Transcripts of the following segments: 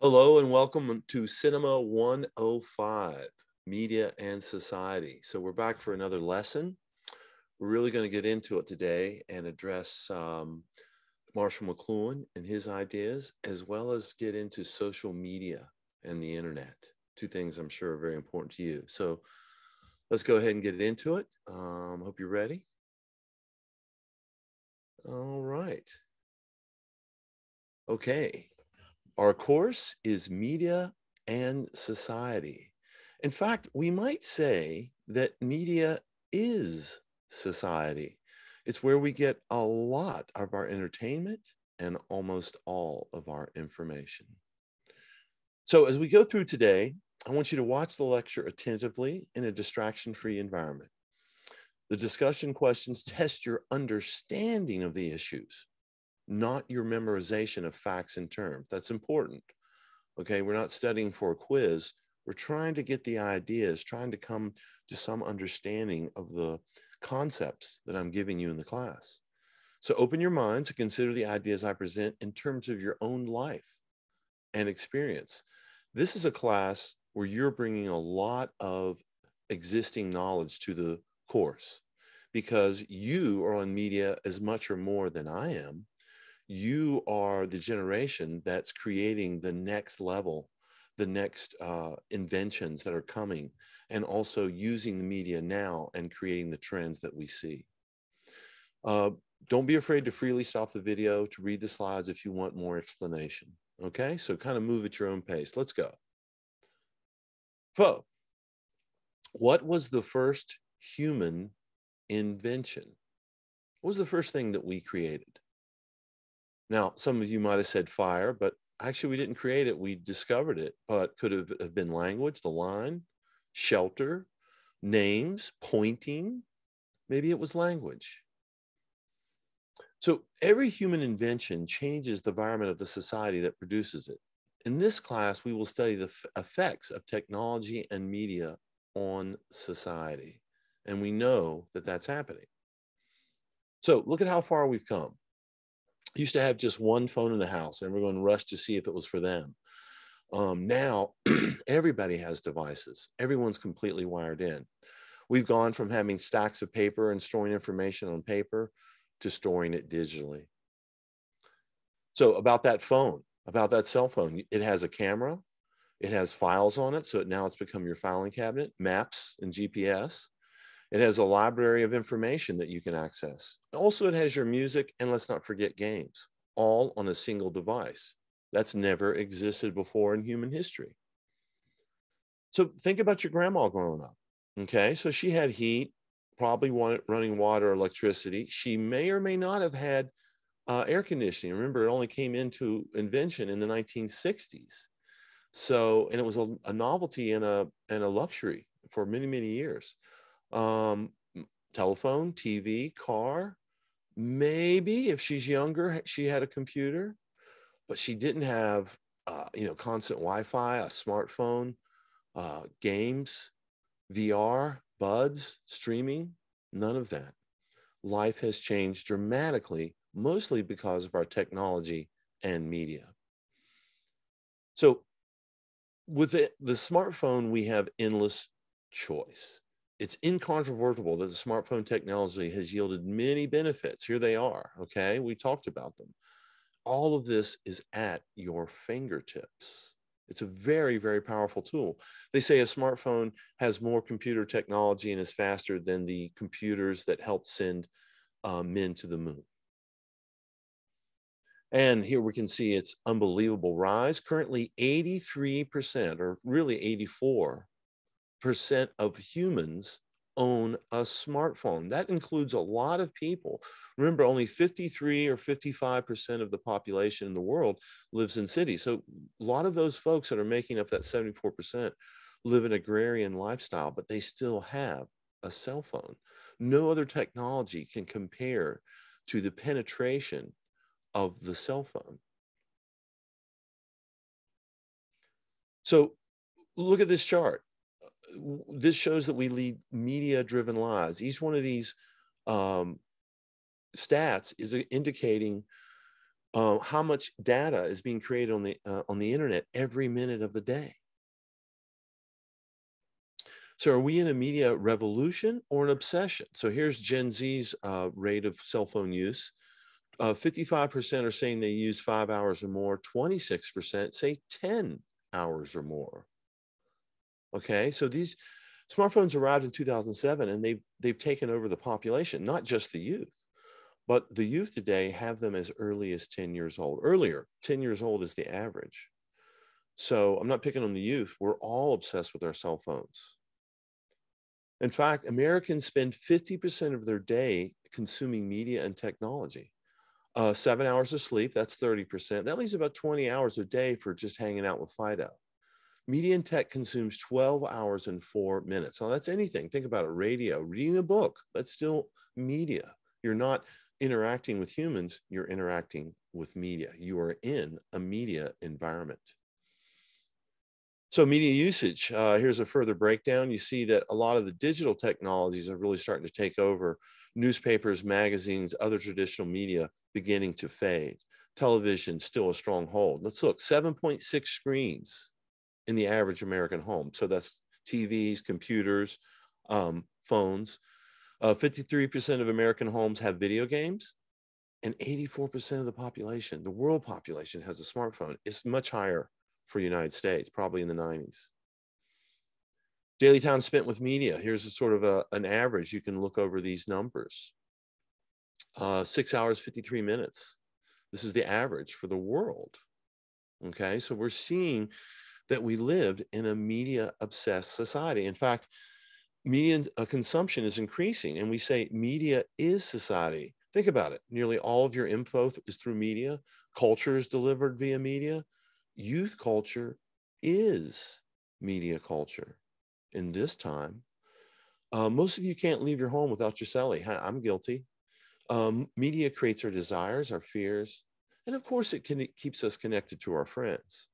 Hello and welcome to Cinema 105, Media and Society. So we're back for another lesson. We're really going to get into it today and address Marshall McLuhan and his ideas, as well as get into social media and the internet. Two things I'm sure are very important to you. So let's go ahead and get into it. Hope you're ready. All right. Okay. Our course is Media and Society. In fact, we might say that media is society. It's where we get a lot of our entertainment and almost all of our information. So as we go through today, I want you to watch the lecture attentively in a distraction-free environment. The discussion questions test your understanding of the issues, not your memorization of facts and terms. That's important. Okay, we're not studying for a quiz. We're trying to get the ideas, trying to come to some understanding of the concepts that I'm giving you in the class. So open your mind to consider the ideas I present in terms of your own life and experience. This is a class where you're bringing a lot of existing knowledge to the course because you are on media as much or more than I am. You are the generation that's creating the next level, the next inventions that are coming, and also using the media now and creating the trends that we see. Don't be afraid to freely stop the video to read the slides if you want more explanation. Okay, so kind of move at your own pace. Let's go. So, what was the first human invention? What was the first thing that we created? Now, some of you might have said fire, but actually we didn't create it. We discovered it, but could have been language, the line, shelter, names, pointing. Maybe it was language. So every human invention changes the environment of the society that produces it. In this class, we will study the effects of technology and media on society. And we know that that's happening. So look at how far we've come. Used to have just one phone in the house and everyone rushed to see if it was for them. Now, everybody has devices. Everyone's completely wired in. We've gone from having stacks of paper and storing information on paper to storing it digitally. So about that phone, about that cell phone, it has a camera. It has files on it. So now it's become your filing cabinet, maps and GPS. It has a library of information that you can access. Also, it has your music, and let's not forget games, all on a single device. That's never existed before in human history. So think about your grandma growing up. Okay, so she had heat, probably running water, electricity. She may or may not have had air conditioning. Remember, it only came into invention in the 1960s. So, and it was a novelty and a luxury for many, many years. Telephone, TV, car. Maybe if she's younger, she had a computer, but she didn't have, constant Wi-Fi, a smartphone, games, VR, buds, streaming, none of that. Life has changed dramatically, mostly because of our technology and media. So with the smartphone, we have endless choice. It's incontrovertible that the smartphone technology has yielded many benefits. Here they are, okay? We talked about them. All of this is at your fingertips. It's a very, very powerful tool. They say a smartphone has more computer technology and is faster than the computers that helped send men to the moon. And here we can see its unbelievable rise. Currently, 83%, or really 84% of humans own a smartphone. That includes a lot of people. Remember, only 53 or 55% of the population in the world lives in cities. So a lot of those folks that are making up that 74% live an agrarian lifestyle, but they still have a cell phone. No other technology can compare to the penetration of the cell phone. So look at this chart. This shows that we lead media-driven lives. Each one of these stats is indicating how much data is being created on the internet every minute of the day. So are we in a media revolution or an obsession? So here's Gen Z's rate of cell phone use. 55% are saying they use 5 hours or more. 26% say 10 hours or more. Okay, so these smartphones arrived in 2007 and they've taken over the population, not just the youth, but the youth today have them as early as 10 years old. Earlier, 10 years old is the average. So I'm not picking on the youth. We're all obsessed with our cell phones. In fact, Americans spend 50% of their day consuming media and technology. 7 hours of sleep, that's 30%. That leaves about 20 hours a day for just hanging out with Fido. Media and tech consumes 12 hours and 4 minutes. Now, that's anything. Think about it. Radio, reading a book, that's still media. You're not interacting with humans, you're interacting with media. You are in a media environment. So media usage, here's a further breakdown. You see that a lot of the digital technologies are really starting to take over. Newspapers, magazines, other traditional media beginning to fade. Television, still a strong hold. Let's look, 7.6 screens in the average American home. So that's TVs, computers, phones. 53% of American homes have video games, and 84% of the population, the world population, has a smartphone. It's much higher for the United States, probably in the 90s. Daily time spent with media. Here's a sort of an average. You can look over these numbers. 6 hours, 53 minutes. This is the average for the world. Okay, so we're seeing that we lived in a media-obsessed society. In fact, media consumption is increasing, and we say media is society. Think about it. Nearly all of your info is through media. Culture is delivered via media. Youth culture is media culture. In this time, most of you can't leave your home without your celly. I'm guilty. Media creates our desires, our fears, and of course it keeps us connected to our friends.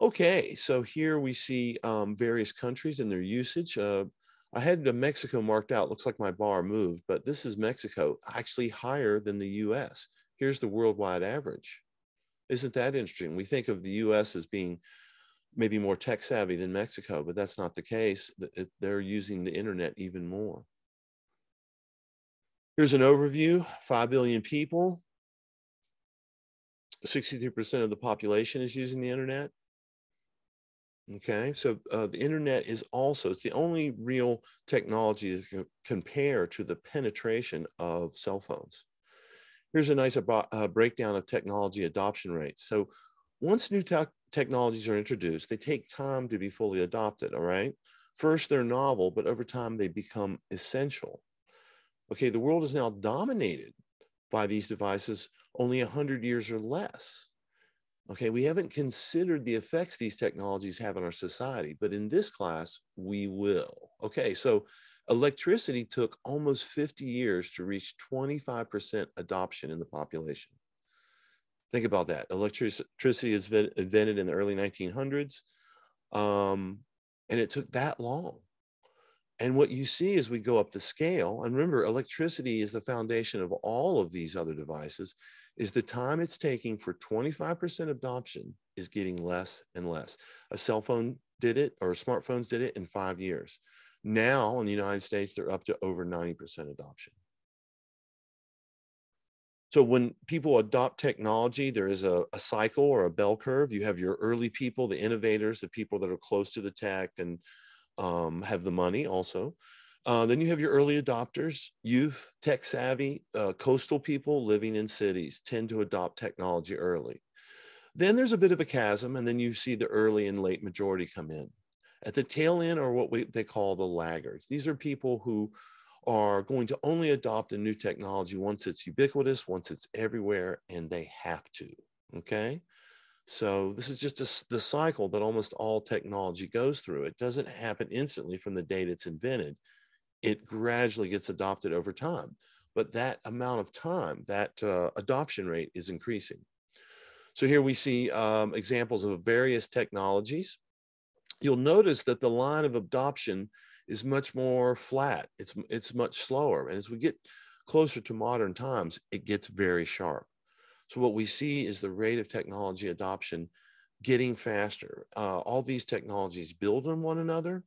Okay, so here we see various countries and their usage. I had Mexico marked out. Looks like my bar moved, but this is Mexico, actually higher than the US. Here's the worldwide average. Isn't that interesting? We think of the US as being maybe more tech savvy than Mexico, but that's not the case. They're using the internet even more. Here's an overview, 5 billion people. 63% of the population is using the internet. Okay, so the internet is also, it's the only real technology that can compare to the penetration of cell phones. Here's a nice breakdown of technology adoption rates. So once new technologies are introduced, they take time to be fully adopted, all right? First, they're novel, but over time they become essential. Okay, the world is now dominated by these devices only 100 years or less. Okay, we haven't considered the effects these technologies have on our society, but in this class, we will. Okay, so electricity took almost 50 years to reach 25% adoption in the population. Think about that. Electricity is invented in the early 1900s, and it took that long. And what you see as we go up the scale, and remember, electricity is the foundation of all of these other devices, is the time it's taking for 25% adoption is getting less and less. A cell phone did it, or smartphones did it in 5 years. Now in the United States, they're up to over 90% adoption. So when people adopt technology, there is a cycle or a bell curve. You have your early people, the innovators, the people that are close to the tech and have the money also. Then you have your early adopters, youth, tech savvy, coastal people living in cities tend to adopt technology early. Then there's a bit of a chasm, and then you see the early and late majority come in. At the tail end are what they call the laggards. These are people who are going to only adopt a new technology once it's ubiquitous, once it's everywhere, and they have to, okay? So this is just the cycle that almost all technology goes through. It doesn't happen instantly from the date it's invented. It gradually gets adopted over time. But that amount of time, that adoption rate is increasing. So here we see examples of various technologies. You'll notice that the line of adoption is much more flat. It's much slower. And as we get closer to modern times, it gets very sharp. So what we see is the rate of technology adoption getting faster. All these technologies build on one another,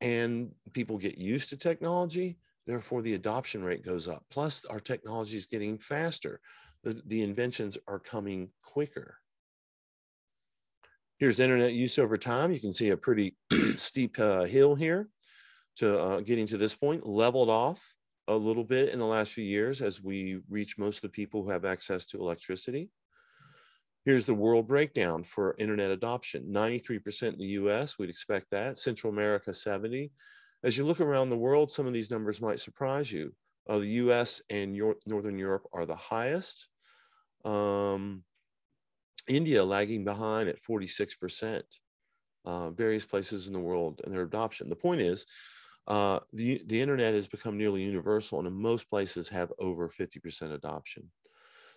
and people get used to technology. Therefore, the adoption rate goes up. Plus, our technology is getting faster. The inventions are coming quicker. Here's internet use over time. You can see a pretty steep hill here to getting to this point, leveled off a little bit in the last few years as we reach most of the people who have access to electricity. Here's the world breakdown for internet adoption. 93% in the US, we'd expect that. Central America, 70%. As you look around the world, some of these numbers might surprise you. The US and Northern Europe are the highest. India lagging behind at 46%. Various places in the world and their adoption. The point is, the internet has become nearly universal, and in most places have over 50% adoption.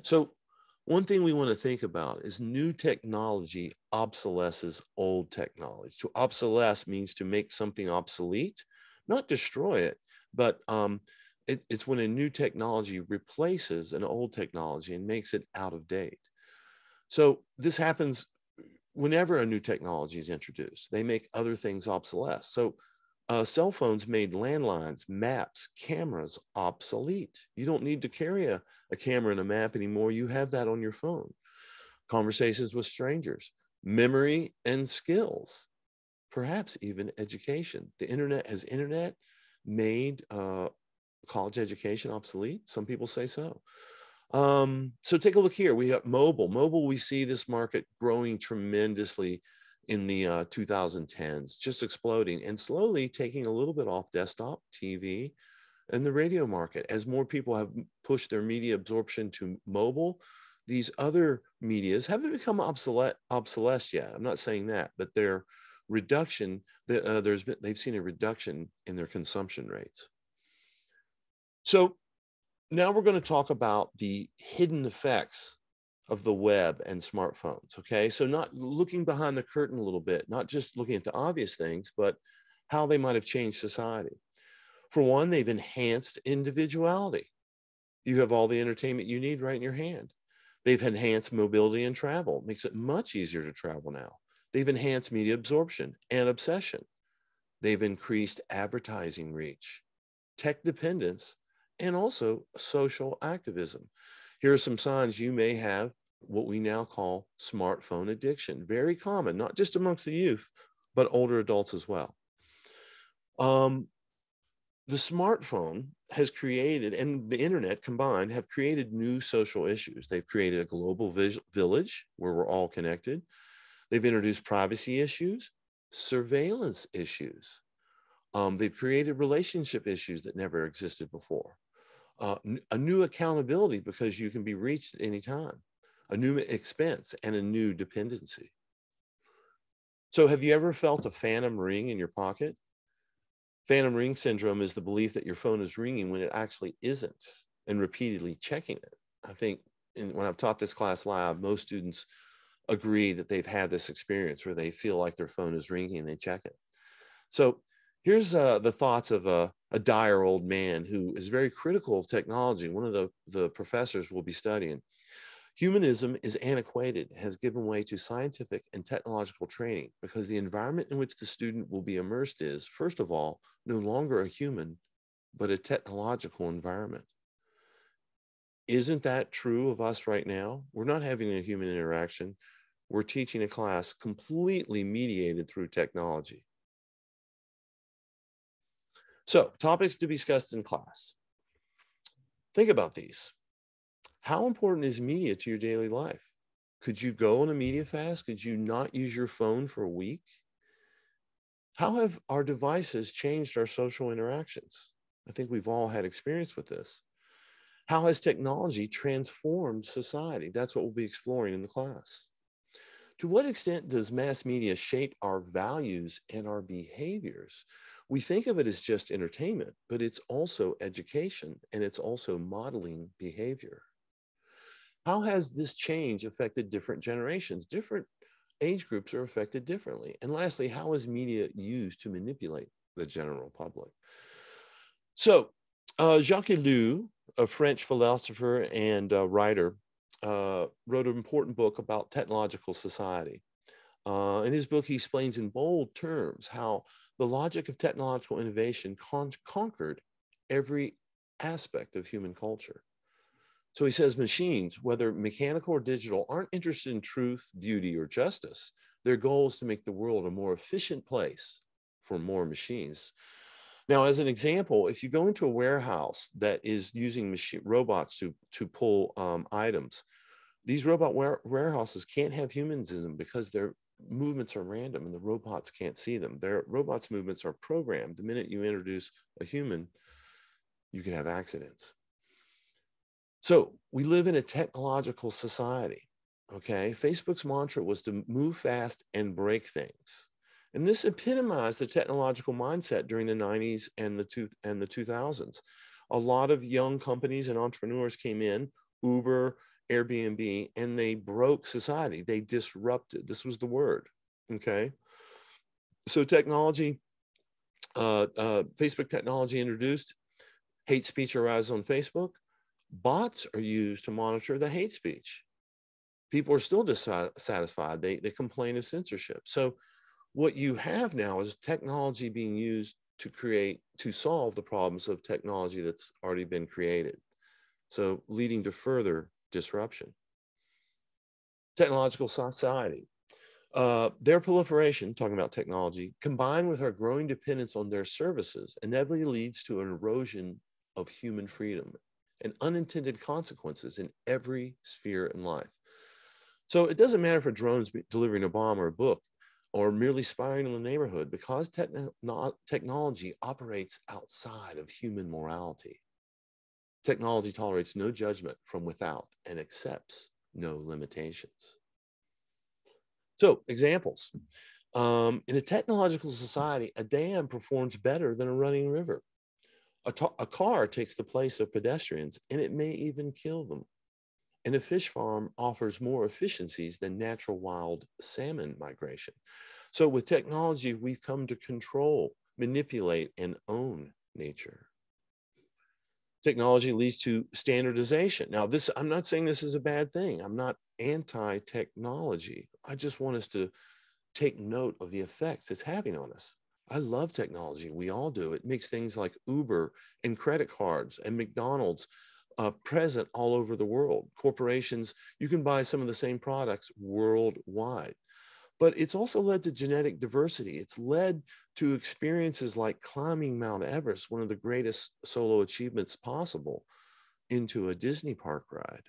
So one thing we want to think about is new technology obsolesces old technology. To obsolesce means to make something obsolete, not destroy it, but it's when a new technology replaces an old technology and makes it out of date. So this happens whenever a new technology is introduced. They make other things obsolete. So cell phones made landlines, maps, cameras obsolete. You don't need to carry a camera and a map anymore. You have that on your phone. Conversations with strangers, memory and skills, perhaps even education. The internet has made college education obsolete. Some people say so. So take a look here. We have mobile. Mobile, we see this market growing tremendously in the 2010s, just exploding and slowly taking a little bit off desktop, TV, and the radio market. As more people have pushed their media absorption to mobile, these other medias haven't become obsolete yet. I'm not saying that, but their reduction, they've seen a reduction in their consumption rates. So now we're going to talk about the hidden effects of the web and smartphones, okay? So not looking behind the curtain a little bit, not just looking at the obvious things, but how they might have changed society. For one, they've enhanced individuality. You have all the entertainment you need right in your hand. They've enhanced mobility and travel, makes it much easier to travel now. They've enhanced media absorption and obsession. They've increased advertising reach, tech dependence, and also social activism. Here are some signs you may have what we now call smartphone addiction. Very common, not just amongst the youth, but older adults as well. The smartphone has created, and the internet combined, have created new social issues. They've created a global village where we're all connected. They've introduced privacy issues, surveillance issues. They've created relationship issues that never existed before. A new accountability because you can be reached at any time, a new expense, and a new dependency. So have you ever felt a phantom ring in your pocket? Phantom ring syndrome is the belief that your phone is ringing when it actually isn't, and repeatedly checking it. I think when I've taught this class live, most students agree that they've had this experience where they feel like their phone is ringing and they check it. So here's the thoughts of a dire old man who is very critical of technology. One of the professors will be studying. Humanism is antiquated, has given way to scientific and technological training because the environment in which the student will be immersed is, first of all, no longer a human, but a technological environment. Isn't that true of us right now? We're not having a human interaction. We're teaching a class completely mediated through technology. So, topics to be discussed in class. Think about these. How important is media to your daily life? Could you go on a media fast? Could you not use your phone for a week? How have our devices changed our social interactions? I think we've all had experience with this. How has technology transformed society? That's what we'll be exploring in the class. To what extent does mass media shape our values and our behaviors? We think of it as just entertainment, but it's also education and it's also modeling behavior. How has this change affected different generations? Different age groups are affected differently. And lastly, how is media used to manipulate the general public? So Jacques Ellul, a French philosopher and writer, wrote an important book about technological society. In his book, he explains in bold terms how the logic of technological innovation conquered every aspect of human culture. So he says machines, whether mechanical or digital, aren't interested in truth, beauty, or justice. Their goal is to make the world a more efficient place for more machines. Now, as an example, if you go into a warehouse that is using robots to pull items, these robot warehouses can't have humans in them because their movements are random and the robots can't see them. Their robots' movements are programmed. The minute you introduce a human, you can have accidents. So we live in a technological society, okay? Facebook's mantra was to move fast and break things. And this epitomized the technological mindset during the 90s and the 2000s. A lot of young companies and entrepreneurs came in, Uber, Airbnb, and they broke society. They disrupted. This was the word, okay? So technology, Facebook technology introduced hate speech arises on Facebook. Bots are used to monitor the hate speech. People are still dissatisfied. They complain of censorship. So what you have now is technology being used to solve the problems of technology that's already been created. So leading to further disruption. Technological society. Their proliferation, talking about technology, combined with our growing dependence on their services, inevitably leads to an erosion of human freedom and unintended consequences in every sphere in life. So it doesn't matter if a drone's delivering a bomb or a book or merely spying in the neighborhood, because technology operates outside of human morality. Technology tolerates no judgment from without and accepts no limitations. So examples. In a technological society, a dam performs better than a running river. A car takes the place of pedestrians, and it may even kill them. And a fish farm offers more efficiencies than natural wild salmon migration. So with technology, we've come to control, manipulate, and own nature. Technology leads to standardization. Now, I'm not saying this is a bad thing. I'm not anti-technology. I just want us to take note of the effects it's having on us. I love technology. We all do. It makes things like Uber and credit cards and McDonald's present all over the world. Corporations, you can buy some of the same products worldwide. But it's also led to genetic diversity. It's led to experiences like climbing Mount Everest, one of the greatest solo achievements possible, into a Disney park ride.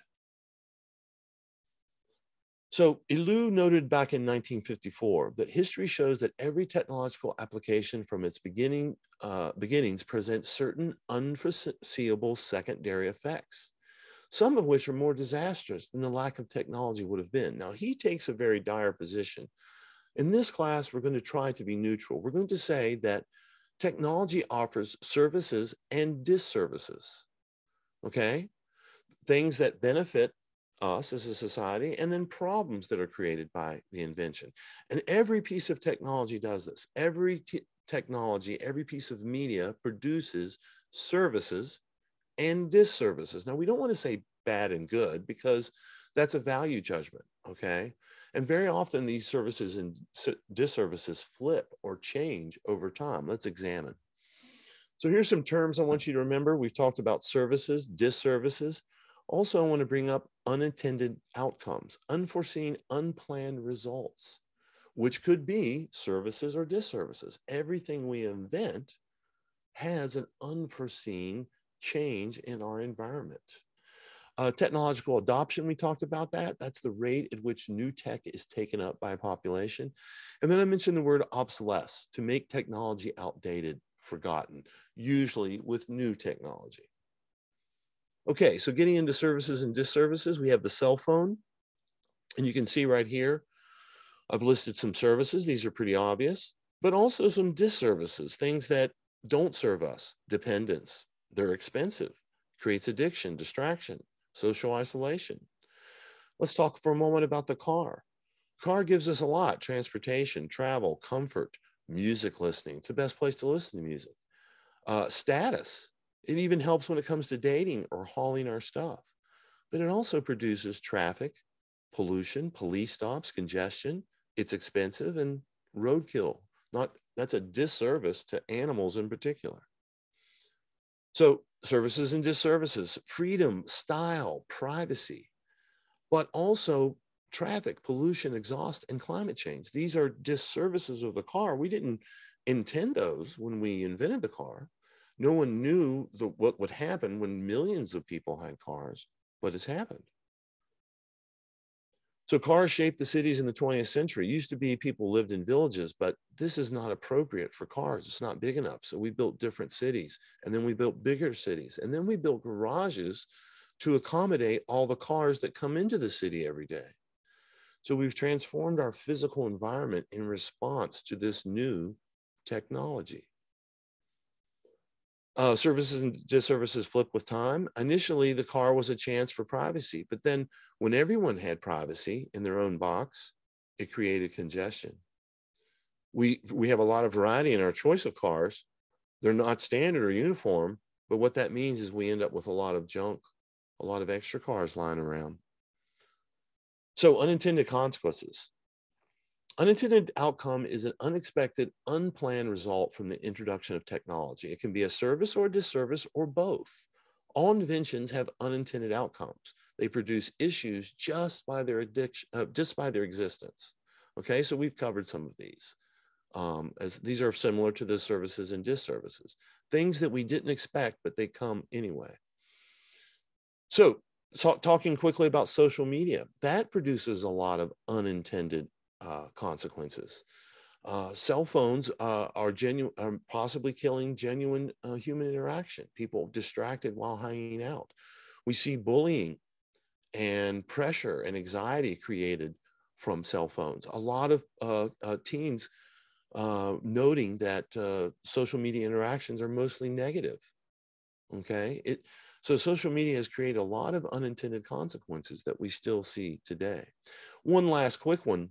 So Ilou noted back in 1954 that history shows that every technological application from its beginnings presents certain unforeseeable secondary effects, some of which are more disastrous than the lack of technology would have been. Now, he takes a very dire position. In this class, we're going to try to be neutral. We're going to say that technology offers services and disservices, okay? Things that benefit us as a society, and then problems that are created by the invention. And every piece of technology does this. Every technology, every piece of media produces services and disservices. Now, we don't want to say bad and good because that's a value judgment, okay? And very often these services and disservices flip or change over time. Let's examine. So here's some terms I want you to remember. We've talked about services, disservices. Also, I want to bring up unintended outcomes, unforeseen, unplanned results, which could be services or disservices. Everything we invent has an unforeseen change in our environment. Technological adoption, we talked about that. That's the rate at which new tech is taken up by a population. And then I mentioned the word obsolesce, to make technology outdated, forgotten, usually with new technology. Okay, so getting into services and disservices, we have the cell phone. And you can see right here, I've listed some services. These are pretty obvious, but also some disservices, things that don't serve us. Dependence, they're expensive, creates addiction, distraction, social isolation. Let's talk for a moment about the car. Car gives us a lot: transportation, travel, comfort, music listening. It's the best place to listen to music. Status. It even helps when it comes to dating or hauling our stuff. but it also produces traffic, pollution, police stops, congestion. It's expensive and roadkill. That's a disservice to animals in particular. So services and disservices, freedom, style, privacy, but also traffic, pollution, exhaust, and climate change. These are disservices of the car. We didn't intend those when we invented the car. No one knew what would happen when millions of people had cars, but it's happened. So cars shaped the cities in the 20th century. It used to be people lived in villages, but this is not appropriate for cars. It's not big enough. So we built different cities, and then we built bigger cities, and then we built garages to accommodate all the cars that come into the city every day. So we've transformed our physical environment in response to this new technology. Services and disservices flip with time. Initially, the car was a chance for privacy, but then when everyone had privacy in their own box, it created congestion. We have a lot of variety in our choice of cars. They're not standard or uniform, but what that means is we end up with a lot of junk, a lot of extra cars lying around. So unintended consequences. Unintended outcome is an unexpected, unplanned result from the introduction of technology. It can be a service or a disservice or both. All inventions have unintended outcomes. They produce issues just by their existence. Okay, so we've covered some of these. As these are similar to the services and disservices, things that we didn't expect, but they come anyway. So talking quickly about social media, that produces a lot of unintended consequences. Cell phones are possibly killing genuine human interaction. People distracted while hanging out. We see bullying and pressure and anxiety created from cell phones. A lot of teens noting that social media interactions are mostly negative. Okay, so social media has created a lot of unintended consequences that we still see today. One last quick one.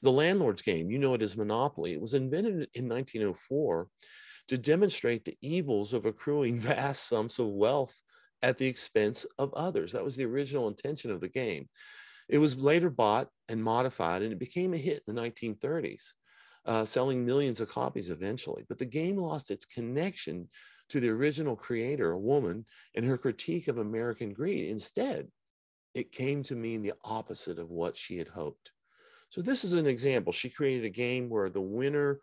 The landlord's game, you know it as Monopoly. It was invented in 1904 to demonstrate the evils of accruing vast sums of wealth at the expense of others. That was the original intention of the game. It was later bought and modified, and it became a hit in the 1930s, selling millions of copies eventually. But the game lost its connection to the original creator, a woman, and her critique of American greed. Instead, it came to mean the opposite of what she had hoped. So this is an example. She created a game where the winner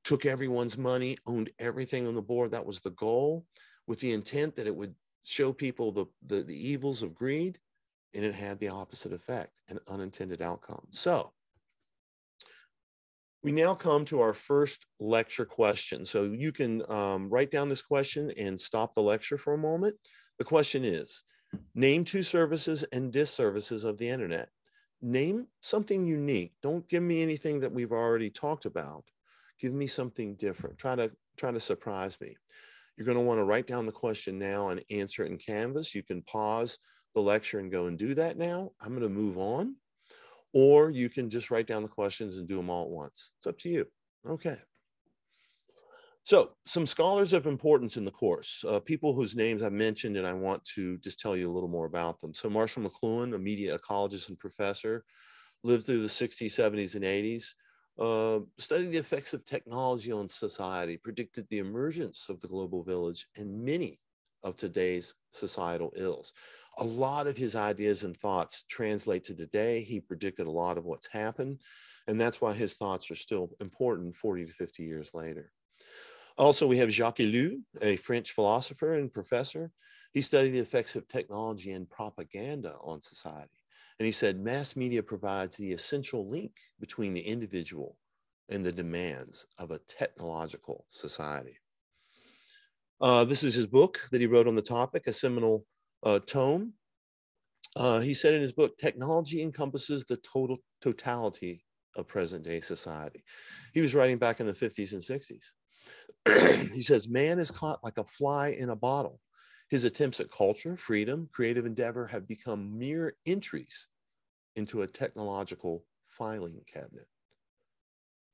took everyone's money, owned everything on the board. That was the goal, with the intent that it would show people the evils of greed, and it had the opposite effect, an unintended outcome. So we now come to our first lecture question. So you can write down this question and stop the lecture for a moment. The question is, name two services and disservices of the internet. Name something unique. Don't give me anything that we've already talked about. Give me something different. Try to surprise me. You're going to want to write down the question now and answer it in Canvas. You can pause the lecture and go and do that now. I'm going to move on. Or you can just write down the questions and do them all at once. It's up to you. Okay. So some scholars of importance in the course, people whose names I mentioned, and I want to just tell you a little more about them. So Marshall McLuhan, a media ecologist and professor, lived through the 60s, 70s, and 80s, studied the effects of technology on society, predicted the emergence of the global village and many of today's societal ills. A lot of his ideas and thoughts translate to today. He predicted a lot of what's happened, and that's why his thoughts are still important 40 to 50 years later. Also, we have Jacques Ellul, a French philosopher and professor. He studied the effects of technology and propaganda on society. And he said, mass media provides the essential link between the individual and the demands of a technological society. This is his book that he wrote on the topic, a seminal tome. He said in his book, technology encompasses the totality of present-day society. He was writing back in the 50s and 60s. He says, man is caught like a fly in a bottle. His attempts at culture, freedom, creative endeavor have become mere entries into a technological filing cabinet.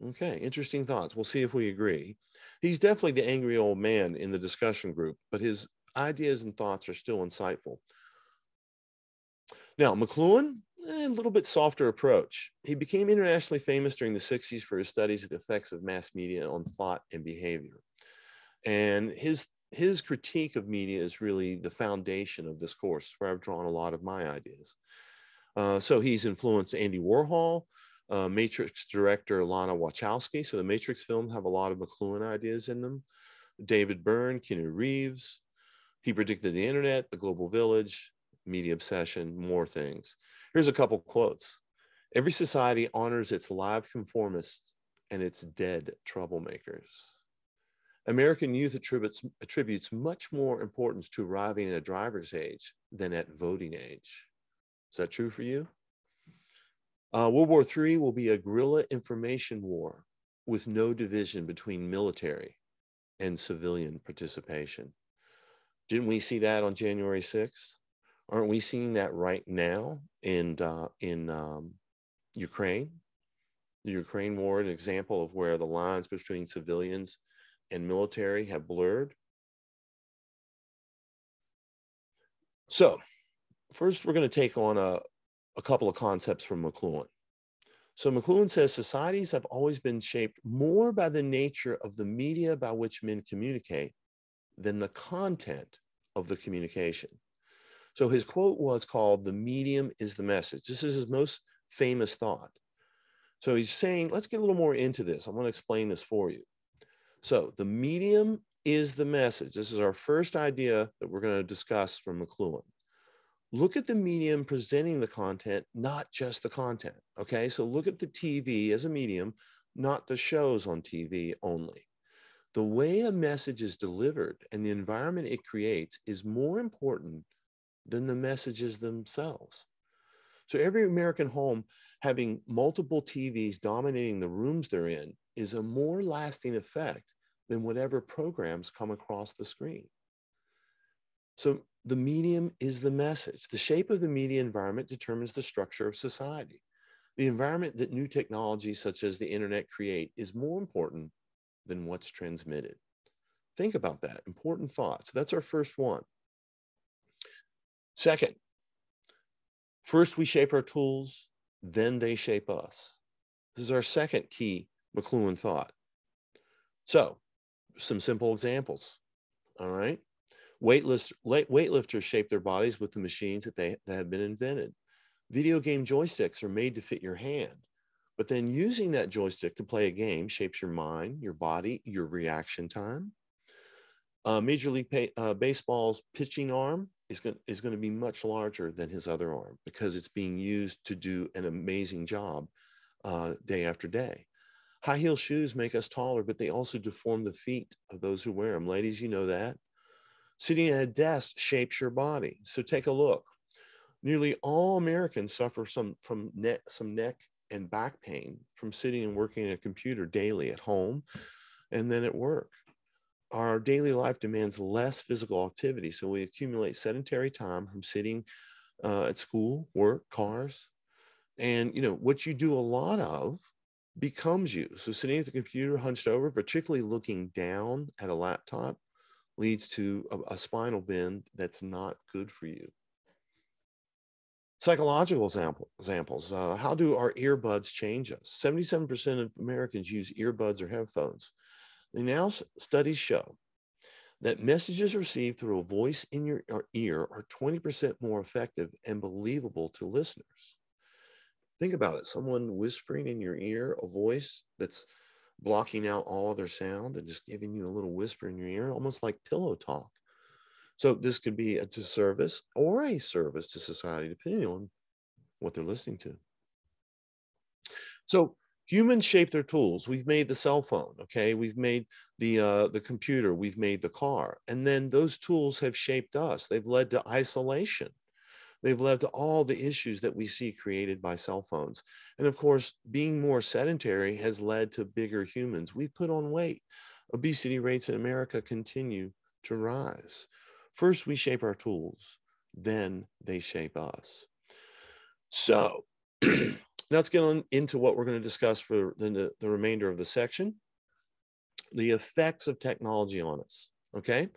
Okay, interesting thoughts. We'll see if we agree. He's definitely the angry old man in the discussion group, but his ideas and thoughts are still insightful. Now, McLuhan, a little bit softer approach. He became internationally famous during the 60s for his studies of the effects of mass media on thought and behavior. And his critique of media is really the foundation of this course, where I've drawn a lot of my ideas. So he's influenced Andy Warhol, Matrix director Lana Wachowski. So the Matrix films have a lot of McLuhan ideas in them. David Byrne, Keanu Reeves. He predicted the internet, the global village, media obsession, more things. Here's a couple quotes. Every society honors its live conformists and its dead troublemakers. American youth attributes much more importance to arriving at a driver's age than at voting age. Is that true for you? World War III will be a guerrilla information war with no division between military and civilian participation. Didn't we see that on January 6th? Aren't we seeing that right now in Ukraine? The Ukraine war, an example of where the lines between civilians and military have blurred. So first, we're going to take on a couple of concepts from McLuhan. So McLuhan says societies have always been shaped more by the nature of the media by which men communicate than the content of the communication. So his quote was called, "The medium is the message." This is his most famous thought. So he's saying, let's get a little more into this. I'm going to explain this for you. So the medium is the message. This is our first idea that we're going to discuss from McLuhan. Look at the medium presenting the content, not just the content. Okay, so look at the TV as a medium, not the shows on TV only. The way a message is delivered and the environment it creates is more important than the messages themselves. So every American home having multiple TVs dominating the rooms they're in is a more lasting effect than whatever programs come across the screen. So the medium is the message. The shape of the media environment determines the structure of society. The environment that new technologies such as the internet create is more important than what's transmitted. Think about that. Important thought. So that's our first one. Second, first we shape our tools, then they shape us. This is our second key McLuhan thought. So some simple examples. All right. Weightlifters shape their bodies with the machines that have been invented. Video game joysticks are made to fit your hand, but then using that joystick to play a game shapes your mind, your body, your reaction time. Major League Baseball's pitching arm is going to be much larger than his other arm because it's being used to do an amazing job day after day. High heel shoes make us taller, but they also deform the feet of those who wear them. Ladies, you know that. Sitting at a desk shapes your body. So take a look. Nearly all Americans suffer some neck and back pain from sitting and working at a computer daily at home and then at work. Our daily life demands less physical activity, so we accumulate sedentary time from sitting at school, work, cars. And, you know, what you do a lot of becomes you. So sitting at the computer hunched over, particularly looking down at a laptop, leads to a spinal bend that's not good for you. Psychological examples. How do our earbuds change us? 77% of Americans use earbuds or headphones. Studies show that messages received through a voice in your ear are 20% more effective and believable to listeners. Think about it. Someone whispering in your ear, a voice that's blocking out all other sound and just giving you a little whisper in your ear, almost like pillow talk. So this could be a disservice or a service to society, depending on what they're listening to. So humans shape their tools. We've made the cell phone, okay? We've made the computer. We've made the car. And then those tools have shaped us. They've led to isolation. They've led to all the issues that we see created by cell phones. And of course, being more sedentary has led to bigger humans. We've put on weight. Obesity rates in America continue to rise. First, we shape our tools, then they shape us. So let's get on into what we're going to discuss for the remainder of the section. The effects of technology on us, okay?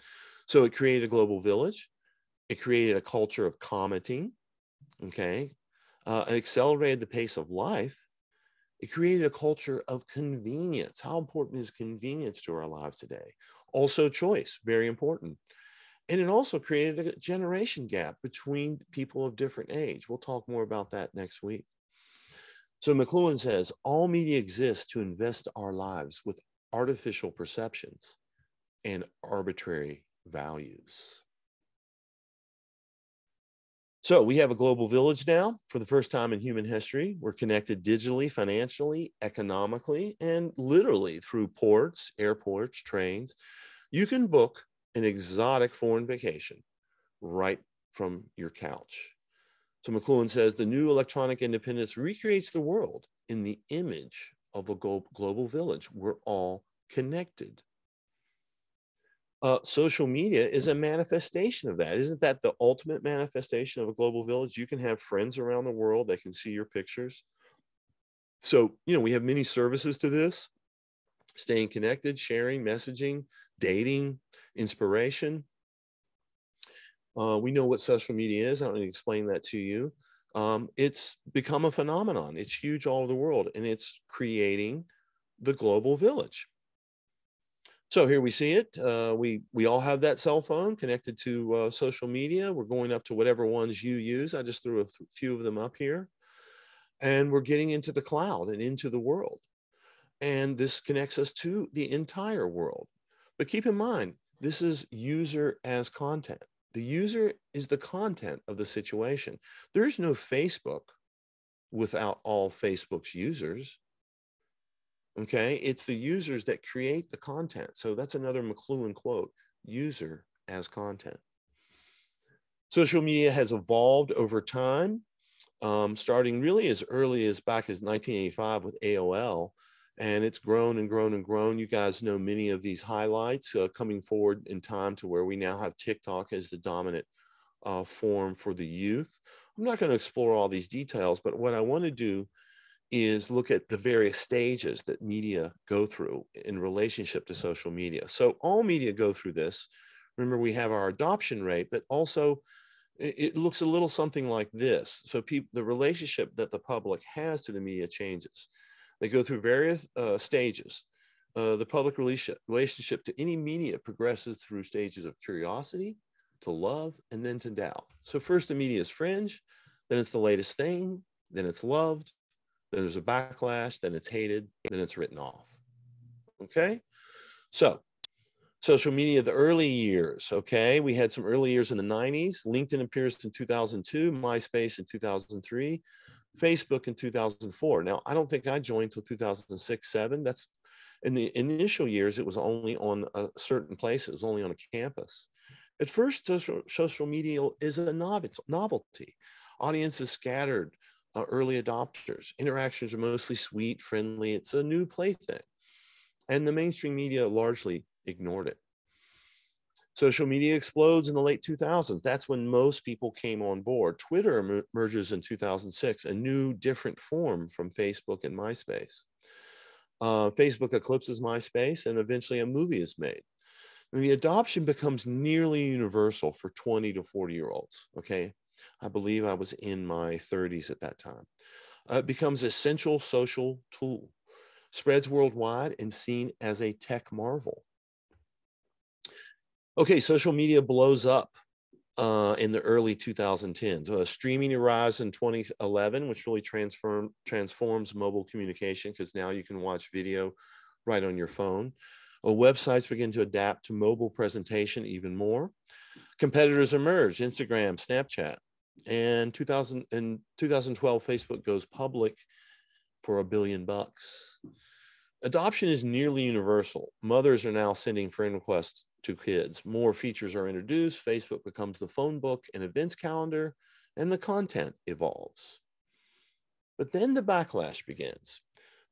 So it created a global village. It created a culture of commenting, okay? It accelerated the pace of life. It created a culture of convenience. How important is convenience to our lives today? Also choice, very important. And it also created a generation gap between people of different age. We'll talk more about that next week. So McLuhan says, all media exists to invest our lives with artificial perceptions and arbitrary values. So we have a global village now for the first time in human history. We're connected digitally, financially, economically, and literally through ports, airports, trains. You can book an exotic foreign vacation right from your couch. So McLuhan says the new electronic independence recreates the world in the image of a global village. We're all connected. Social media is a manifestation of that. Isn't that the ultimate manifestation of a global village? You can have friends around the world that can see your pictures. So, we have many services to this: staying connected, sharing, messaging, dating, inspiration. We know what social media is. I don't need to explain that to you. It's become a phenomenon. It's huge all over the world, and it's creating the global village. So here we see it. We all have that cell phone connected to social media. We're going up to whatever ones you use. I just threw a few of them up here. And we're getting into the cloud and into the world. And this connects us to the entire world. But keep in mind, this is user as content. The user is the content of the situation. There's no Facebook without all Facebook's users. Okay, it's the users that create the content. So that's another McLuhan quote: user as content. Social media has evolved over time, starting really as early as back as 1985 with AOL, and it's grown and grown and grown. You guys know many of these highlights coming forward in time to where we now have TikTok as the dominant form for the youth. I'm not going to explore all these details, but what I want to do is look at the various stages that media go through in relationship to social media. So all media go through this. Remember, we have our adoption rate, but also it looks a little something like this. So the relationship that the public has to the media changes. They go through various stages. The public relationship to any media progresses through stages of curiosity, to love, and then to doubt. So first the media is fringe, then it's the latest thing, then it's loved, then there's a backlash, then it's hated, then it's written off. Okay? So, social media, the early years, okay? We had some early years in the 90s. LinkedIn appears in 2002, MySpace in 2003, Facebook in 2004. Now, I don't think I joined until 2006, 7. That's in the initial years, it was only on certain places, only on a campus. At first, social media is a novelty. Audiences scattered. Early adopters. Interactions are mostly sweet, friendly. It's a new plaything. And the mainstream media largely ignored it. Social media explodes in the late 2000s. That's when most people came on board. Twitter emerges in 2006, a new, different form from Facebook and MySpace. Facebook eclipses MySpace, and eventually a movie is made. And the adoption becomes nearly universal for 20 to 40-year-olds, okay? I believe I was in my 30s at that time. It becomes an essential social tool, spreads worldwide, and seen as a tech marvel. Okay, social media blows up in the early 2010s. Streaming arrives in 2011, which really transforms mobile communication, because now you can watch video right on your phone. Websites begin to adapt to mobile presentation even more. Competitors emerge: Instagram, Snapchat. And 2012, Facebook goes public for $1 billion. Adoption is nearly universal. Mothers are now sending friend requests to kids. More features are introduced. Facebook becomes the phone book and events calendar, and the content evolves. But then the backlash begins.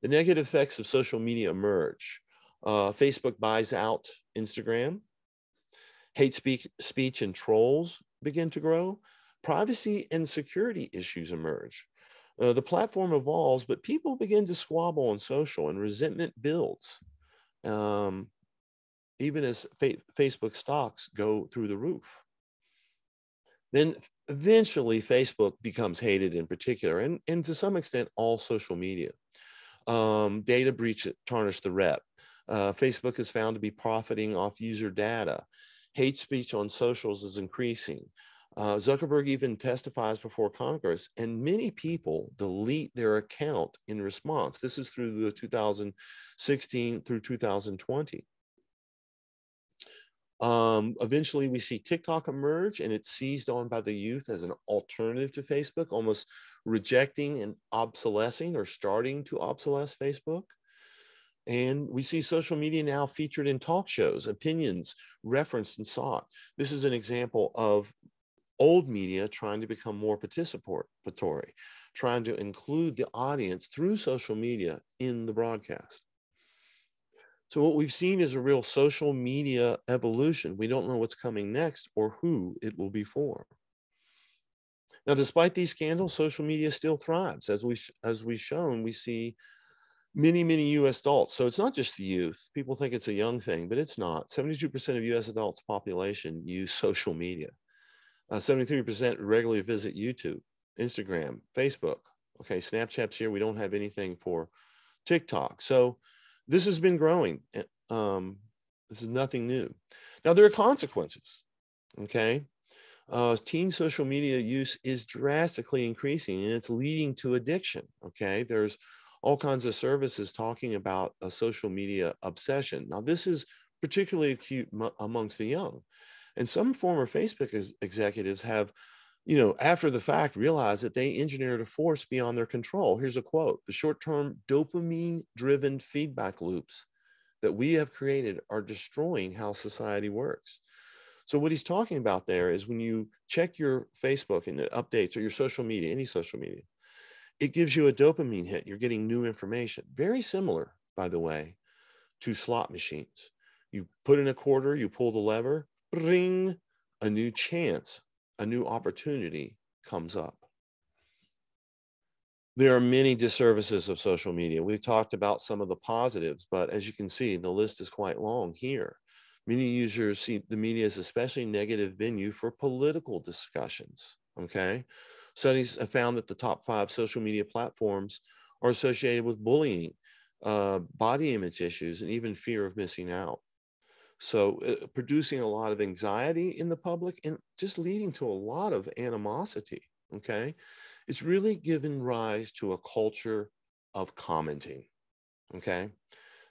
The negative effects of social media emerge. Facebook buys out Instagram. Hate speech and trolls begin to grow. Privacy and security issues emerge. The platform evolves, but people begin to squabble on social, and resentment builds, even as Facebook stocks go through the roof. Then eventually Facebook becomes hated in particular, and to some extent, all social media. Data breach tarnished the rep. Facebook is found to be profiting off user data. Hate speech on socials is increasing. Zuckerberg even testifies before Congress, and many people delete their account in response. This is through the 2016 through 2020. Eventually, we see TikTok emerge, and it's seized on by the youth as an alternative to Facebook, almost rejecting and obsolescing or starting to obsolesce Facebook. And we see social media now featured in talk shows, opinions referenced and sought. This is an example of old media trying to become more participatory, trying to include the audience through social media in the broadcast. So what we've seen is a real social media evolution. We don't know what's coming next or who it will be for. Now, despite these scandals, social media still thrives. As we've shown, we see many U.S. adults. So it's not just the youth. People think it's a young thing, but it's not. 72% of U.S. adults population use social media. 73% regularly visit YouTube, Instagram, Facebook. Okay, Snapchat's here. We don't have anything for TikTok. So this has been growing. This is nothing new. Now, there are consequences, okay? Teen social media use is drastically increasing, and it's leading to addiction, okay? There's all kinds of services talking about a social media obsession. Now, this is particularly acute amongst the young. And some former Facebook executives have, after the fact, realized that they engineered a force beyond their control. Here's a quote: "The short-term dopamine-driven feedback loops that we have created are destroying how society works." So what he's talking about there is when you check your Facebook and it updates, or your social media, any social media, it gives you a dopamine hit. You're getting new information. Very similar, by the way, to slot machines. You put in a quarter, you pull the lever, ring, a new chance, a new opportunity comes up. There are many disservices of social media. We've talked about some of the positives, but as you can see, the list is quite long here. Many users see the media as especially negative venue for political discussions, okay? Studies have found that the top 5 social media platforms are associated with bullying, body image issues, and even fear of missing out. So producing a lot of anxiety in the public and just leading to a lot of animosity, okay? It's really given rise to a culture of commenting, okay?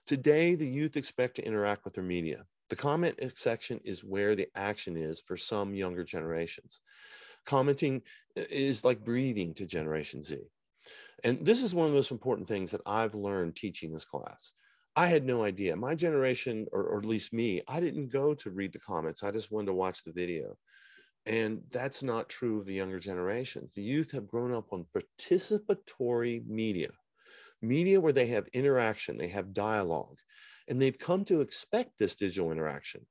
Today, the youth expect to interact with their media. The comment section is where the action is for some younger generations. Commenting is like breathing to Generation Z. And this is one of the most important things that I've learned teaching this class. I had no idea. My generation, or at least me, I didn't go to read the comments. I just wanted to watch the video. And that's not true of the younger generations. The youth have grown up on participatory media, media where they have interaction, they have dialogue, and they've come to expect this digital interaction.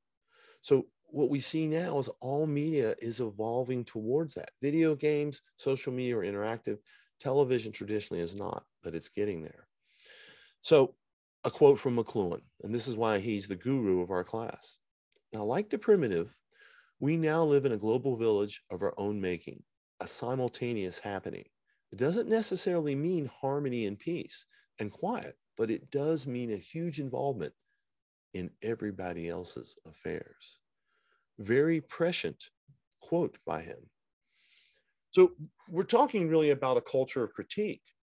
So what we see now is all media is evolving towards that. Video games, social media are interactive. Television traditionally is not, but it's getting there. So a quote from McLuhan, and this is why he's the guru of our class. "Now, like the primitive, we now live in a global village of our own making, a simultaneous happening. It doesn't necessarily mean harmony and peace and quiet, but it does mean a huge involvement in everybody else's affairs." Very prescient quote by him. So we're talking really about a culture of critique.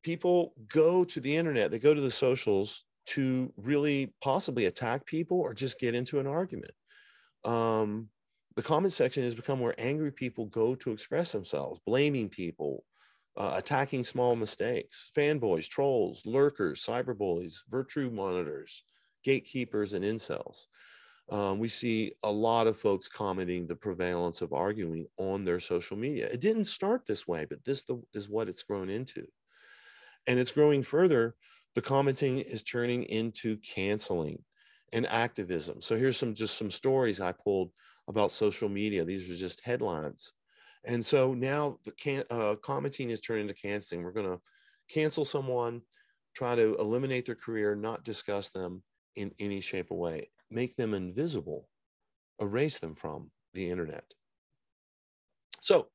People go to the internet, they go to the socials to really possibly attack people or just get into an argument. The comment section has become where angry people go to express themselves, blaming people, attacking small mistakes, fanboys, trolls, lurkers, cyberbullies, virtue monitors, gatekeepers, and incels. We see a lot of folks commenting the prevalence of arguing on their social media. It didn't start this way, but this is what it's grown into. And it's growing further. The commenting is turning into canceling and activism. So here's just some stories I pulled about social media. These are just headlines. And so now the commenting is turning into canceling. We're going to cancel someone, try to eliminate their career, not discuss them in any shape or way, make them invisible, erase them from the internet. So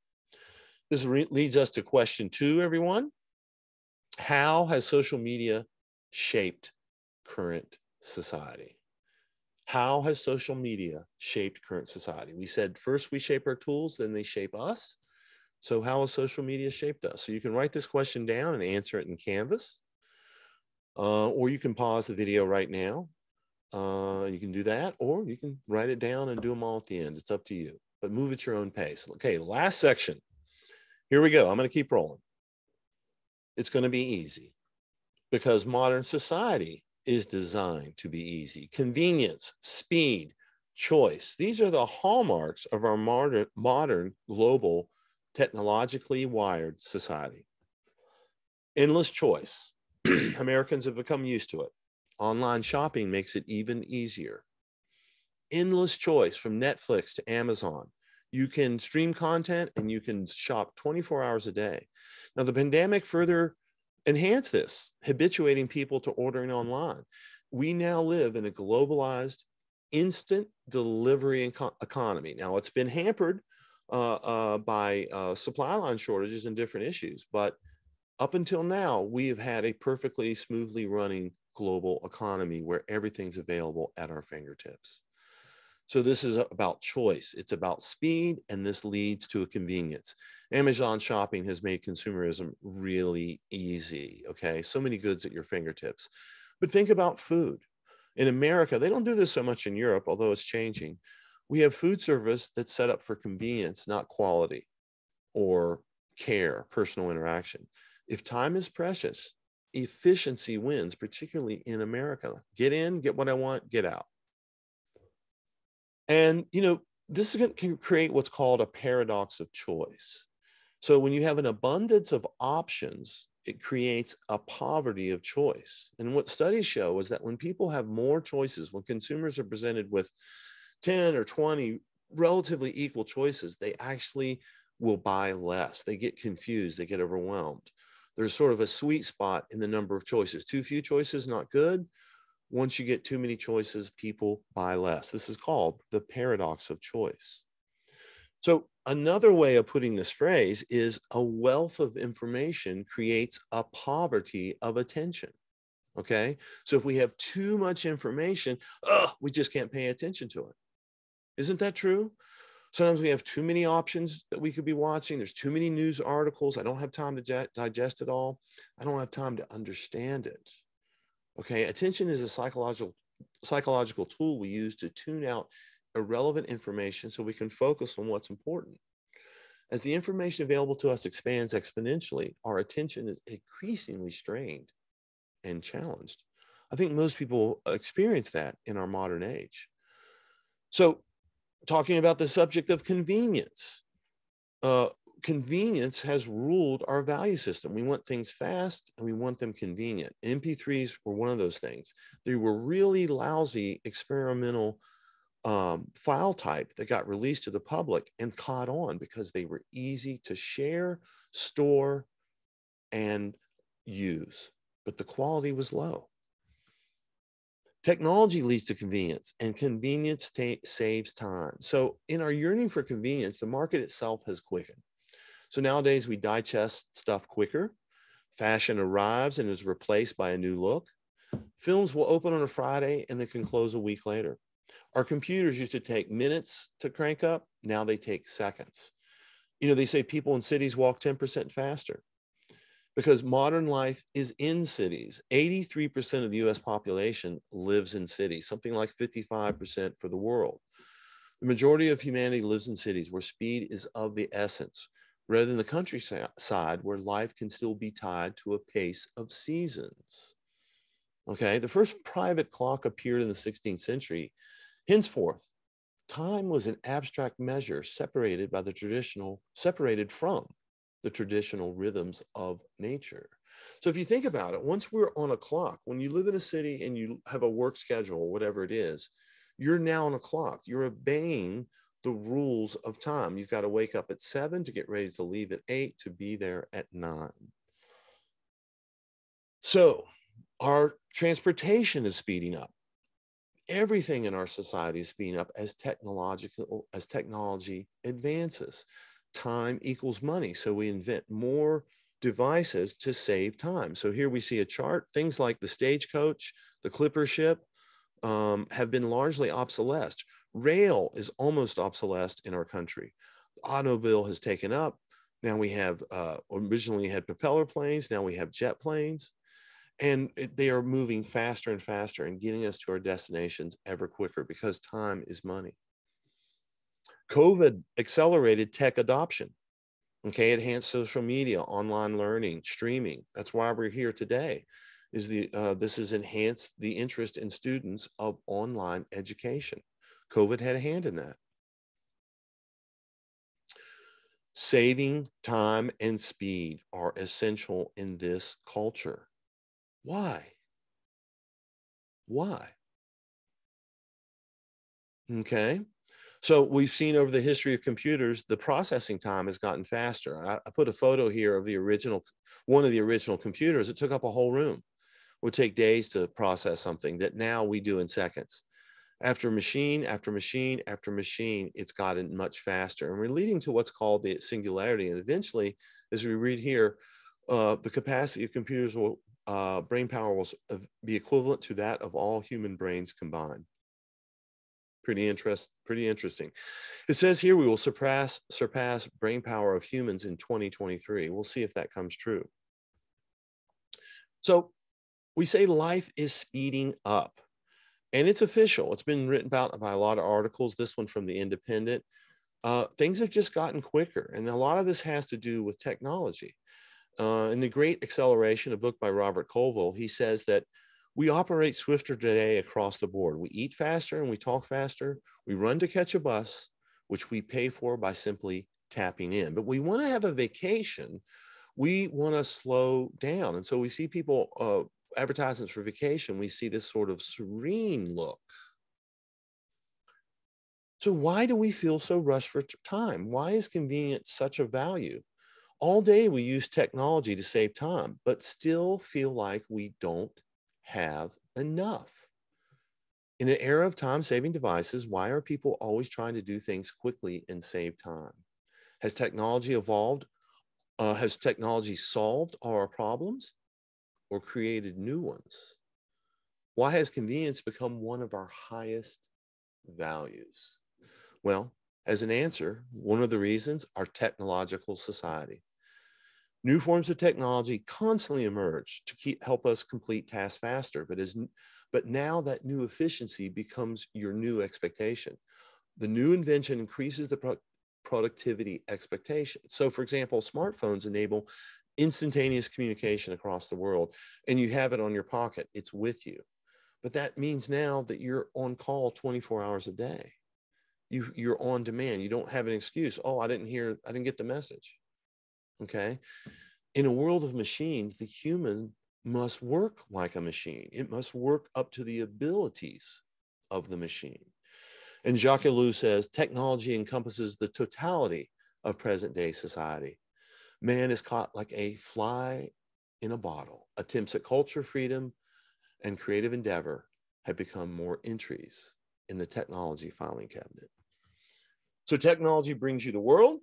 this leads us to question 2, everyone. How has social media shaped current society? How has social media shaped current society? We said first we shape our tools, then they shape us. So how has social media shaped us? So you can write this question down and answer it in Canvas, or you can pause the video right now. You can do that, or you can write it down and do them all at the end. It's up to you, but move at your own pace. Okay, last section. Here we go. I'm going to keep rolling. It's going to be easy because modern society is designed to be easy. Convenience, speed, choice. These are the hallmarks of our modern global, technologically wired society. Endless choice. Americans have become used to it. Online shopping makes it even easier. Endless choice from Netflix to Amazon. You can stream content and you can shop 24 hours a day. Now, the pandemic further enhanced this, habituating people to ordering online. We now live in a globalized, instant delivery economy. Now, it's been hampered by supply line shortages and different issues, but up until now, we have had a perfectly smoothly running global economy where everything's available at our fingertips. So this is about choice. It's about speed, and this leads to a convenience. Amazon shopping has made consumerism really easy, okay? So many goods at your fingertips. But think about food. In America, they don't do this so much in Europe, although it's changing. We have food service that's set up for convenience, not quality or care, personal interaction. If time is precious, efficiency wins, particularly in America. Get in, get what I want, get out. And, this is going to create what's called a paradox of choice. So when you have an abundance of options, it creates a poverty of choice. And what studies show is that when people have more choices, when consumers are presented with 10 or 20 relatively equal choices, they actually will buy less. They get confused, they get overwhelmed. There's sort of a sweet spot in the number of choices. Too few choices, not good. Once you get too many choices, people buy less. This is called the paradox of choice. So another way of putting this phrase is a wealth of information creates a poverty of attention. Okay. So if we have too much information, we just can't pay attention to it. Isn't that true? Sometimes we have too many options that we could be watching. There's too many news articles. I don't have time to digest it all. I don't have time to understand it. Okay, attention is a psychological tool we use to tune out irrelevant information so we can focus on what's important. As the information available to us expands exponentially, our attention is increasingly strained and challenged. I think most people experience that in our modern age. So, talking about the subject of convenience, convenience has ruled our value system. We want things fast and we want them convenient. MP3s were one of those things. They were really lousy experimental file type that got released to the public and caught on because they were easy to share, store, and use, but the quality was low. Technology leads to convenience, and convenience saves time. So in our yearning for convenience, the market itself has quickened. So nowadays we digest stuff quicker. Fashion arrives and is replaced by a new look. Films will open on a Friday and they can close a week later. Our computers used to take minutes to crank up. Now they take seconds. They say people in cities walk 10% faster because modern life is in cities. 83% of the US population lives in cities, something like 55% for the world. The majority of humanity lives in cities where speed is of the essence, rather than the countryside where life can still be tied to a pace of seasons. Okay, the first private clock appeared in the 16th century. Henceforth, time was an abstract measure separated from the traditional rhythms of nature. So if you think about it, once we're on a clock, when you live in a city and you have a work schedule, whatever it is, you're now on a clock. You're obeying the rules of time. You've got to wake up at 7 to get ready to leave at 8 to be there at 9. So our transportation is speeding up. Everything in our society is speeding up as technology advances. time equals money. So we invent more devices to save time. So here we see a chart. Things like the Stagecoach, the Clipper ship have been largely obsolesced. Rail is almost obsolesced in our country. The automobile has taken up. Now we have, originally had propeller planes. Now we have jet planes. And they are moving faster and faster and getting us to our destinations ever quicker because time is money. COVID accelerated tech adoption. Okay, enhanced social media, online learning, streaming. That's why we're here today. This has enhanced the interest in students of online education. COVID had a hand in that. Saving time and speed are essential in this culture. Why? Why? Okay. So we've seen over the history of computers, the processing time has gotten faster. I put a photo here of one of the original computers. It took up a whole room. It would take days to process something that now we do in seconds. After machine, after machine, after machine, it's gotten much faster. And we're leading to what's called the singularity. And eventually, as we read here, the capacity of computers brain power will be equivalent to that of all human brains combined. Pretty interesting. It says here we will surpass brain power of humans in 2023. We'll see if that comes true. So we say life is speeding up, and it's official. It's been written about by a lot of articles. This one from the Independent. Things have just gotten quicker, and a lot of this has to do with technology. In The Great Acceleration, a book by Robert Colville, he says that we operate swifter today across the board. We eat faster and we talk faster. We run to catch a bus, which we pay for by simply tapping in. But we want to have a vacation. We want to slow down. And so we see people, advertisements for vacation, we see this sort of serene look. So why do we feel so rushed for time? Why is convenience such a value? All day we use technology to save time, but still feel like we don't have enough. In an era of time-saving devices, why are people always trying to do things quickly and save time? Has technology evolved? Has technology solved all our problems or created new ones? Why has convenience become one of our highest values? Well, as an answer, one of the reasons, our technological society. New forms of technology constantly emerge to help us complete tasks faster, but now that new efficiency becomes your new expectation. The new invention increases the productivity expectation. So for example, smartphones enable instantaneous communication across the world, and you have it on your pocket, it's with you. But that means now that you're on call 24 hours a day. You're on demand. You don't have an excuse. Oh, I didn't get the message. Okay. In a world of machines, the human must work like a machine. It must work up to the abilities of the machine. And Jacques Ellul says, technology encompasses the totality of present day society. Man is caught like a fly in a bottle. Attempts at culture, freedom, and creative endeavor have become more entries in the technology filing cabinet. So technology brings you the world.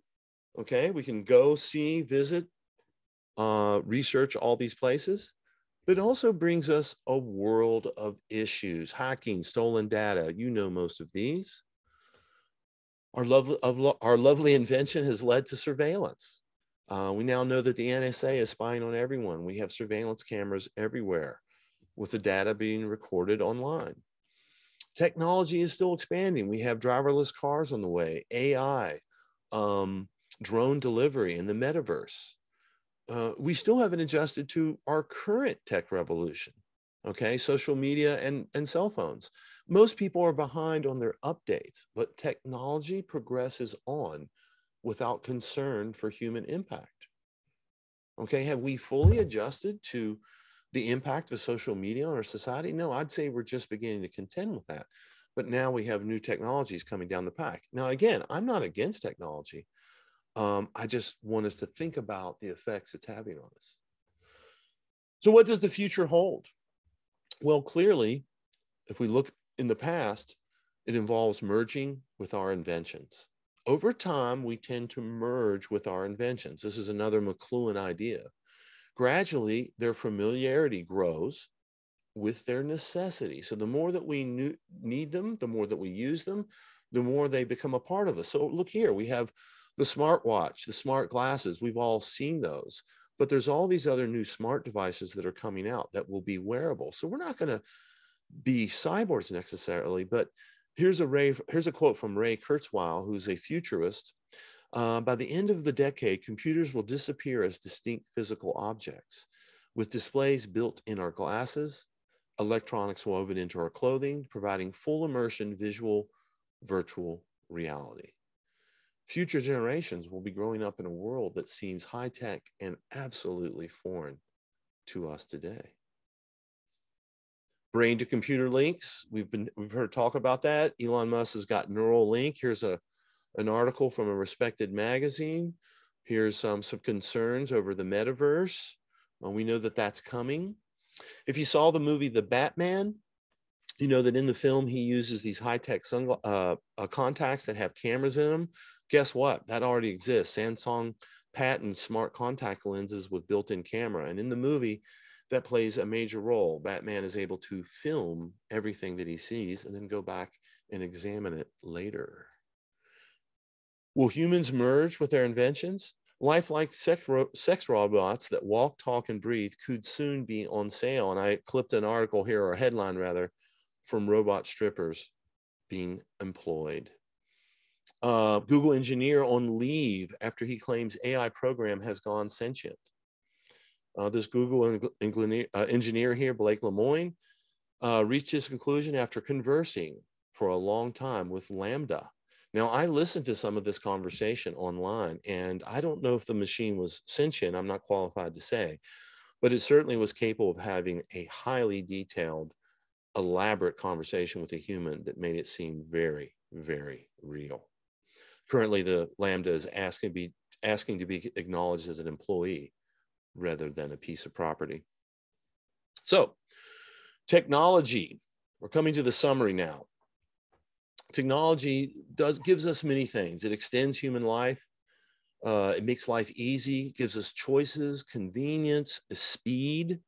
Okay, we can go, see, visit, research all these places, but it also brings us a world of issues, hacking, stolen data. You know most of these. Our lovely invention has led to surveillance. We now know that the NSA is spying on everyone. We have surveillance cameras everywhere with the data being recorded online. Technology is still expanding. We have driverless cars on the way, AI, drone delivery, and the metaverse. We still haven't adjusted to our current tech revolution, okay? Social media and cell phones. Most people are behind on their updates, but technology progresses on without concern for human impact. Okay, have we fully adjusted to the impact of social media on our society? No, I'd say we're just beginning to contend with that. But now we have new technologies coming down the pike. Now, again, I'm not against technology. I just want us to think about the effects it's having on us. So what does the future hold? Well, clearly, if we look in the past, it involves merging with our inventions. Over time, we tend to merge with our inventions. This is another McLuhan idea. Gradually, their familiarity grows with their necessity. So the more that we need them, the more that we use them, the more they become a part of us. So look here, we have the smartwatch, the smart glasses. We've all seen those, but there's all these other new smart devices that are coming out that will be wearable. So we're not going to be cyborgs necessarily, but here's a quote from Ray Kurzweil, who's a futurist. By the end of the decade, computers will disappear as distinct physical objects, with displays built in our glasses, electronics woven into our clothing, providing full immersion visual virtual reality. Future generations will be growing up in a world that seems high-tech and absolutely foreign to us today. Brain to computer links. We've heard talk about that. Elon Musk has got Neuralink. Here's an article from a respected magazine. Here's some concerns over the metaverse. We know that that's coming. If you saw the movie The Batman, you know that in the film he uses these high-tech contacts that have cameras in them. Guess what? That already exists. Samsung patents smart contact lenses with built-in camera. And in the movie, that plays a major role. Batman is able to film everything that he sees and then go back and examine it later. Will humans merge with their inventions? Lifelike sex robots that walk, talk, and breathe could soon be on sale. And I clipped an article here, or a headline rather, from robot strippers being employed. Google engineer on leave after he claims AI program has gone sentient. This Google engineer here, Blake Lemoine, reached his conclusion after conversing for a long time with Lambda. Now, I listened to some of this conversation online, and I don't know if the machine was sentient. I'm not qualified to say, but it certainly was capable of having a highly detailed, elaborate conversation with a human that made it seem very, very real. Currently, the Lambda is asking to be acknowledged as an employee rather than a piece of property. So, technology. We're coming to the summary now. Technology gives us many things. It extends human life. It makes life easy, gives us choices, convenience, speed.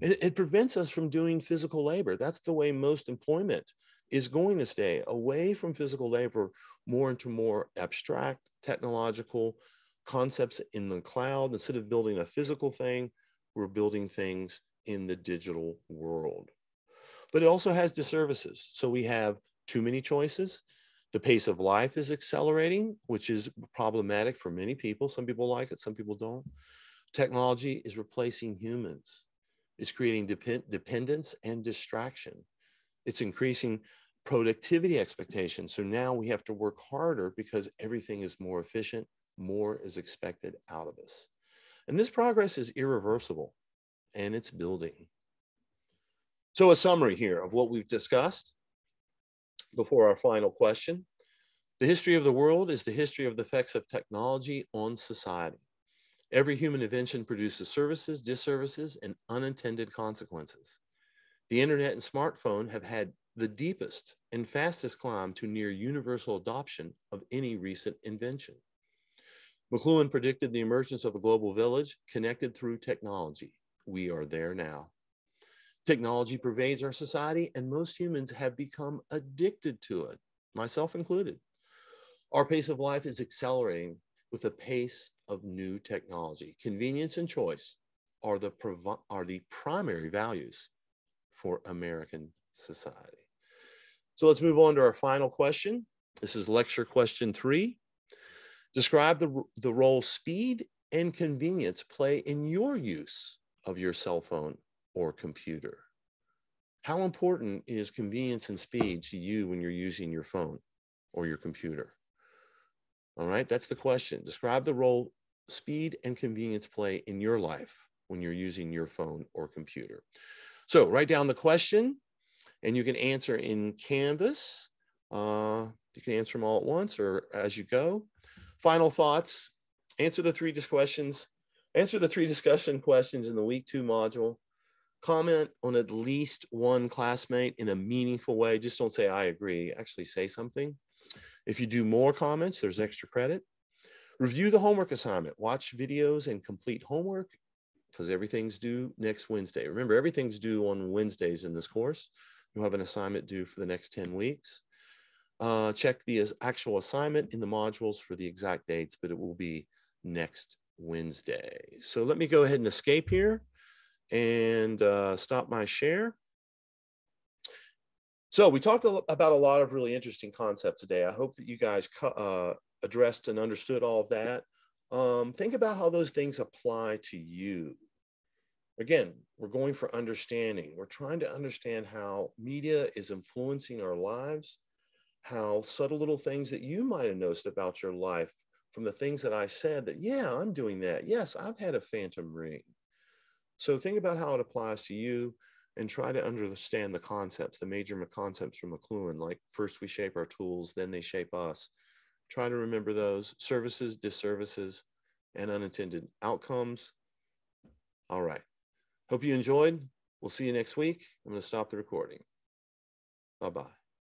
It prevents us from doing physical labor. That's the way most employment is going this day, away from physical labor, more into more abstract, technological concepts in the cloud. Instead of building a physical thing, we're building things in the digital world. But it also has disservices. So we have too many choices. The pace of life is accelerating, which is problematic for many people. Some people like it, some people don't. Technology is replacing humans. It's creating dependence and distraction. It's increasing productivity expectations. So now we have to work harder because everything is more efficient, more is expected out of us. And this progress is irreversible, and it's building. So a summary here of what we've discussed before our final question. The history of the world is the history of the effects of technology on society. Every human invention produces services, disservices, and unintended consequences. The internet and smartphone have had the deepest and fastest climb to near universal adoption of any recent invention. McLuhan predicted the emergence of a global village connected through technology. We are there now. Technology pervades our society, and most humans have become addicted to it, myself included. Our pace of life is accelerating with the pace of new technology. Convenience and choice are the primary values for American society. So let's move on to our final question. This is lecture question 3. Describe the role speed and convenience play in your use of your cell phone or computer. How important is convenience and speed to you when you're using your phone or your computer? All right, that's the question. Describe the role speed and convenience play in your life when you're using your phone or computer. So write down the question, and you can answer in Canvas. You can answer them all at once or as you go. Final thoughts. Answer the 3 questions. Answer the 3 discussion questions in the week 2 module. Comment on at least one classmate in a meaningful way. Just don't say, I agree. Actually say something. If you do more comments, there's extra credit. Review the homework assignment. Watch videos and complete homework because everything's due next Wednesday. Remember, everything's due on Wednesdays in this course. You'll have an assignment due for the next 10 weeks. Check the actual assignment in the modules for the exact dates, but it will be next Wednesday. So let me go ahead and escape here and stop my share. So we talked about a lot of really interesting concepts today. I hope that you guys addressed and understood all of that. Think about how those things apply to you. Again, we're going for understanding. We're trying to understand how media is influencing our lives, how subtle little things that you might have noticed about your life from the things that I said that, yeah, I'm doing that. Yes, I've had a phantom ring. So think about how it applies to you and try to understand the concepts, the major concepts from McLuhan, like first we shape our tools, then they shape us. Try to remember those: services, disservices, and unintended outcomes. All right. Hope you enjoyed. We'll see you next week. I'm going to stop the recording. Bye-bye.